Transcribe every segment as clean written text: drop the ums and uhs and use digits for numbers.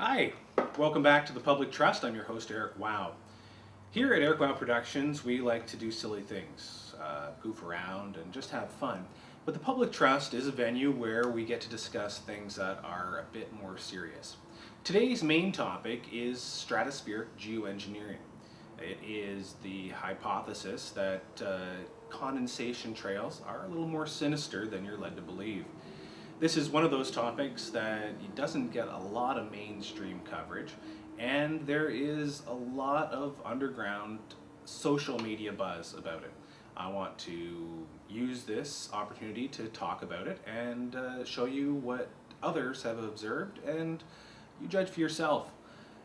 Hi, welcome back to the Public Trust. I'm your host, Eric Wow. Here at Eric Wow Productions, we like to do silly things, goof around, and just have fun. But the Public Trust is a venue where we get to discuss things that are a bit more serious. Today's main topic is stratospheric geoengineering. It is the hypothesis that condensation trails are a little more sinister than you're led to believe. This is one of those topics that doesn't get a lot of mainstream coverage, and there is a lot of underground social media buzz about it. I want to use this opportunity to talk about it and show you what others have observed, and you judge for yourself.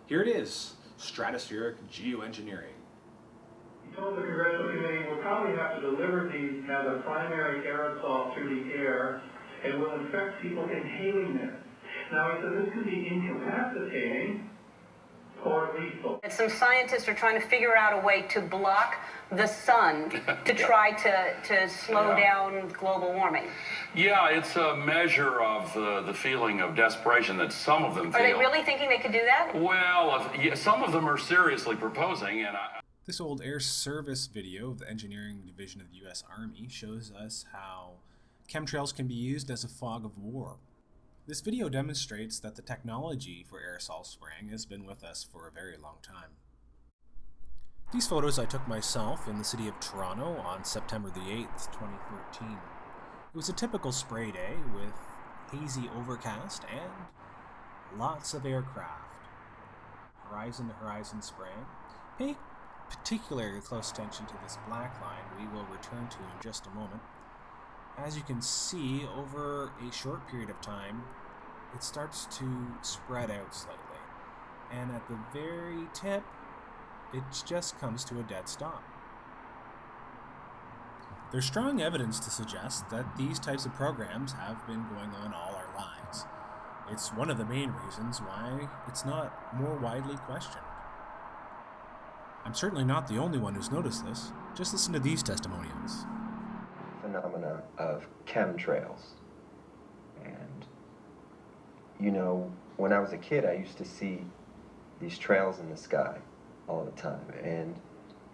Here it is, stratospheric geoengineering. He told the Congressional Committee we'll probably have to deliver these as a primary aerosol through the air and will infect people inhaling them. Now, he said this could be incapacitating or lethal. And some scientists are trying to figure out a way to block the sun to try to slow down global warming. Yeah, it's a measure of the feeling of desperation that some of them feel. Are they really thinking they could do that? Well, some of them are seriously proposing, and This old Air Service video of the Engineering Division of the U.S. Army shows us how chemtrails can be used as a fog of war. This video demonstrates that the technology for aerosol spraying has been with us for a very long time. These photos I took myself in the city of Toronto on September the 8th, 2013. It was a typical spray day with hazy overcast and lots of aircraft. Horizon to horizon spraying. Pay particularly close attention to this black line we will return to in just a moment. As you can see, over a short period of time, it starts to spread out slightly. And at the very tip, it just comes to a dead stop. There's strong evidence to suggest that these types of programs have been going on all our lives. It's one of the main reasons why it's not more widely questioned. I'm certainly not the only one who's noticed this. Just listen to these testimonials. Phenomena of chemtrails. And, you know, when I was a kid, I used to see these trails in the sky all the time. And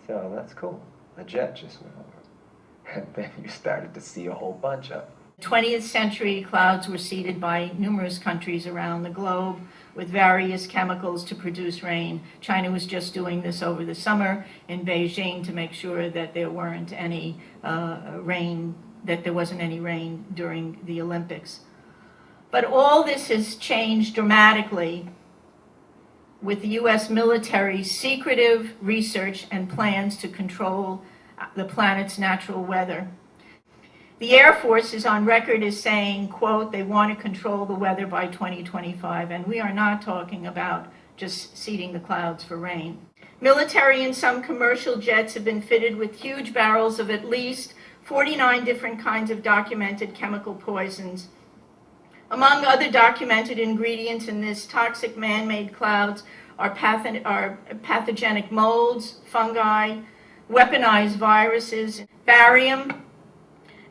so, oh, that's cool. A jet just went over. And then you started to see a whole bunch of them. 20th century clouds were seeded by numerous countries around the globe with various chemicals to produce rain. China was just doing this over the summer in Beijing to make sure that there weren't any rain, that there wasn't any rain during the Olympics. But all this has changed dramatically with the U.S. military's secretive research and plans to control the planet's natural weather. The Air Force is on record as saying, quote, they want to control the weather by 2025, and we are not talking about just seeding the clouds for rain. Military and some commercial jets have been fitted with huge barrels of at least 49 different kinds of documented chemical poisons. Among other documented ingredients in this toxic man-made clouds are pathogenic molds, fungi, weaponized viruses, barium,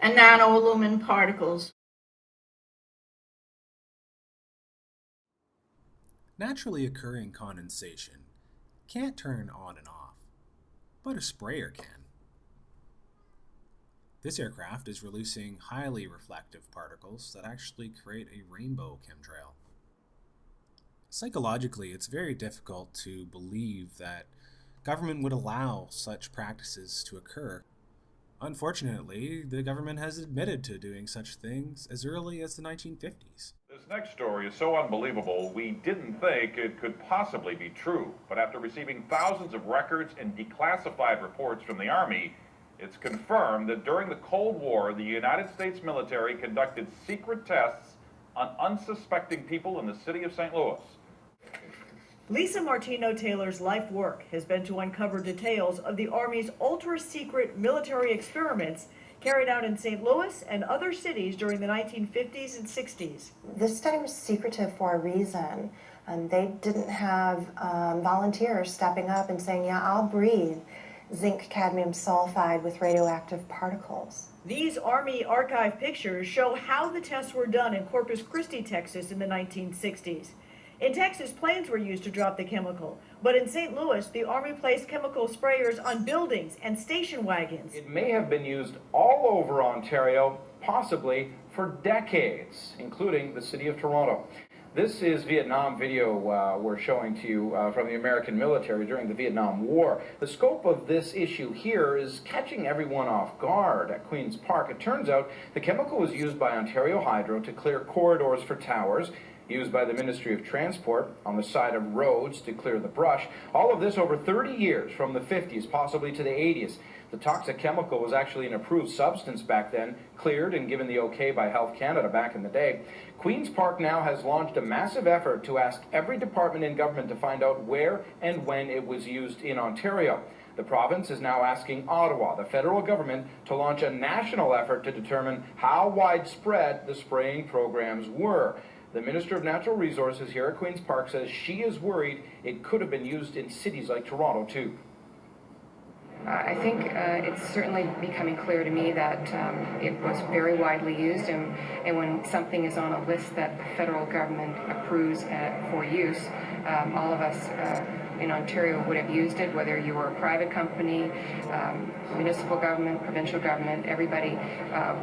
and nanoaluminum particles. Naturally occurring condensation can't turn on and off, but a sprayer can. This aircraft is releasing highly reflective particles that actually create a rainbow chemtrail. Psychologically, it's very difficult to believe that government would allow such practices to occur. Unfortunately, the government has admitted to doing such things as early as the 1950s. This next story is so unbelievable, we didn't think it could possibly be true. But after receiving thousands of records and declassified reports from the Army, it's confirmed that during the Cold War, the United States military conducted secret tests on unsuspecting people in the city of St. Louis. Lisa Martino-Taylor's life work has been to uncover details of the Army's ultra-secret military experiments carried out in St. Louis and other cities during the 1950s and 60s. This study was secretive for a reason. They didn't have volunteers stepping up and saying, yeah, I'll breathe zinc cadmium sulfide with radioactive particles. These Army archive pictures show how the tests were done in Corpus Christi, Texas in the 1960s. In Texas, planes were used to drop the chemical. But in St. Louis, the Army placed chemical sprayers on buildings and station wagons. It may have been used all over Ontario, possibly for decades, including the city of Toronto. This is Vietnam video we're showing to you from the American military during the Vietnam War. The scope of this issue here is catching everyone off guard at Queen's Park. It turns out the chemical was used by Ontario Hydro to clear corridors for towers, used by the Ministry of Transport on the side of roads to clear the brush. All of this over 30 years, from the 50s possibly to the 80s. The toxic chemical was actually an approved substance back then, cleared and given the okay by Health Canada back in the day. Queen's Park now has launched a massive effort to ask every department in government to find out where and when it was used in Ontario. The province is now asking Ottawa, the federal government, to launch a national effort to determine how widespread the spraying programs were. The Minister of Natural Resources here at Queen's Park says she is worried it could have been used in cities like Toronto too. I think it's certainly becoming clear to me that it was very widely used, and when something is on a list that the federal government approves for use, all of us in Ontario would have used it, whether you were a private company, municipal government, provincial government. Everybody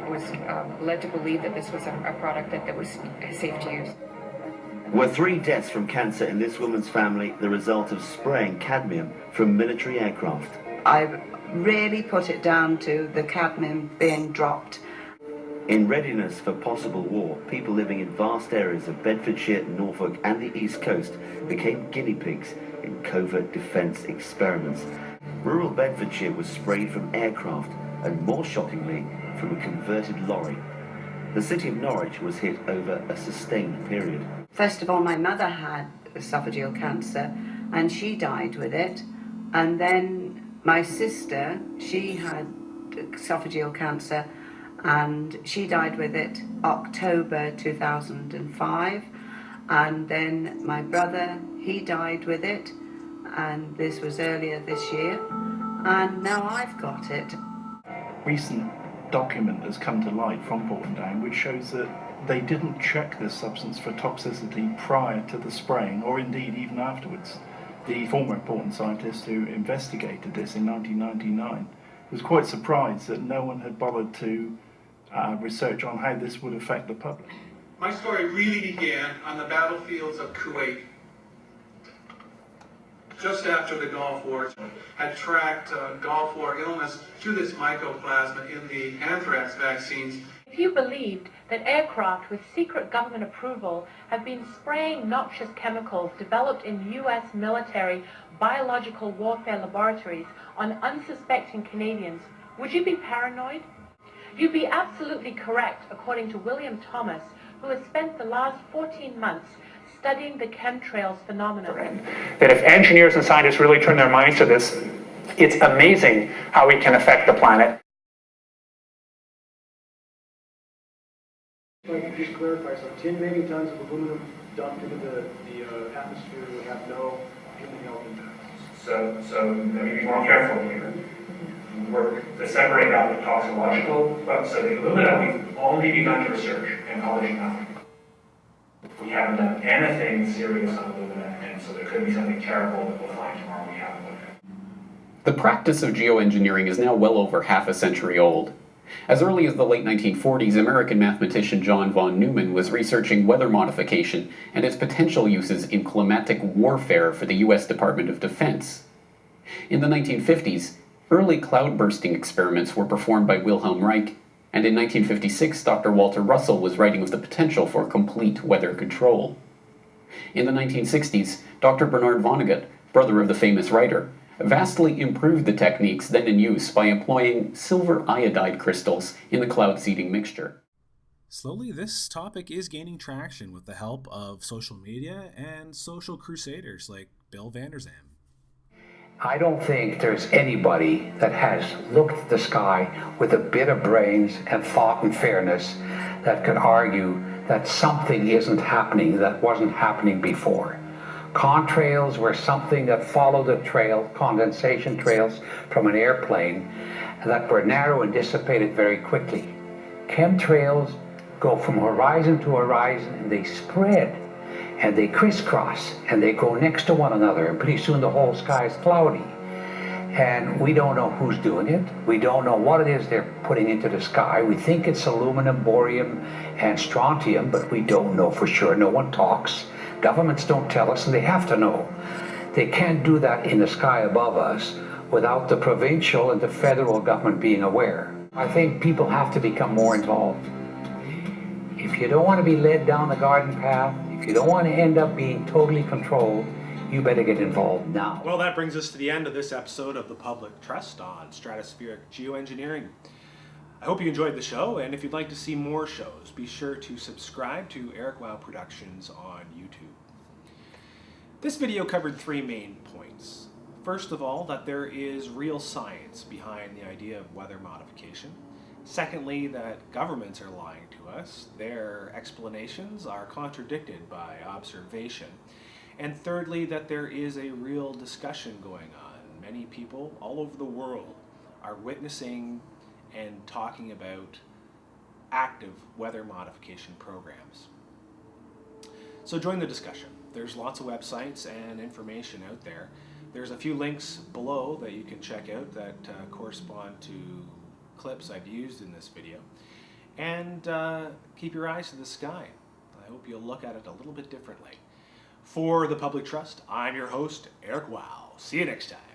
was led to believe that this was a product that was safe to use. Were 3 deaths from cancer in this woman's family the result of spraying cadmium from military aircraft? I really put it down to the cadmium being dropped. In readiness for possible war, people living in vast areas of Bedfordshire, Norfolk and the East Coast became guinea pigs in covert defence experiments. Rural Bedfordshire was sprayed from aircraft and, more shockingly, from a converted lorry. The city of Norwich was hit over a sustained period. First of all, my mother had esophageal cancer and she died with it. And then my sister, she had esophageal cancer and she died with it October 2005. And then my brother, he died with it, and this was earlier this year. And now I've got it. Recent document has come to light from Portland Down which shows that they didn't check this substance for toxicity prior to the spraying, or indeed even afterwards. The former important scientist who investigated this in 1999 was quite surprised that no one had bothered to research on how this would affect the public. My story really began on the battlefields of Kuwait. Just after the Gulf War, had tracked Gulf War illness to this mycoplasma in the anthrax vaccines. If you believed that aircraft with secret government approval have been spraying noxious chemicals developed in U.S. military biological warfare laboratories on unsuspecting Canadians, would you be paranoid? You'd be absolutely correct, according to William Thomas, who has spent the last 14 months studying the chemtrails phenomenon. That if engineers and scientists really turn their minds to this, it's amazing how it can affect the planet. If I could just clarify, so 10 megatons of aluminum dumped into the atmosphere would have no human health impact. So let me be more careful here. We're to separate out the toxicological, so the alumina we've only begun to research and publish now. We haven't done anything serious on alumina, and so there could be something terrible that we'll find tomorrow we haven't looked at. The practice of geoengineering is now well over half a century old. As early as the late 1940s, American mathematician John von Neumann was researching weather modification and its potential uses in climatic warfare for the U.S. Department of Defense. In the 1950s, early cloud-bursting experiments were performed by Wilhelm Reich, and in 1956 Dr. Walter Russell was writing of the potential for complete weather control. In the 1960s, Dr. Bernard Vonnegut, brother of the famous writer, vastly improved the techniques then in use by employing silver iodide crystals in the cloud seeding mixture. Slowly, this topic is gaining traction with the help of social media and social crusaders like Bill Vander. I don't think there's anybody that has looked at the sky with a bit of brains and thought and fairness that could argue that something isn't happening that wasn't happening before. Contrails were something that followed a trail, condensation trails from an airplane, that were narrow and dissipated very quickly. Chemtrails go from horizon to horizon and they spread. and they crisscross and they go next to one another, and pretty soon the whole sky is cloudy. And we don't know who's doing it. We don't know what it is they're putting into the sky. We think it's aluminum, borium, and strontium, but we don't know for sure. No one talks. Governments don't tell us, and they have to know. They can't do that in the sky above us without the provincial and the federal government being aware. I think people have to become more involved. If you don't want to be led down the garden path, if you don't want to end up being totally controlled, you better get involved now. Well, that brings us to the end of this episode of the Public Trust on Stratospheric Geoengineering. I hope you enjoyed the show, and if you'd like to see more shows, be sure to subscribe to Eric Wow Productions on YouTube. This video covered 3 main points. First of all, that there is real science behind the idea of weather modification. Secondly, that governments are lying to us. Their explanations are contradicted by observation. And thirdly, that there is a real discussion going on. Many people all over the world are witnessing and talking about active weather modification programs. So join the discussion. There's lots of websites and information out there. There's a few links below that you can check out that correspond to clips I've used in this video. And keep your eyes to the sky. I hope you'll look at it a little bit differently. For the Public Trust, I'm your host, Eric Wow. See you next time.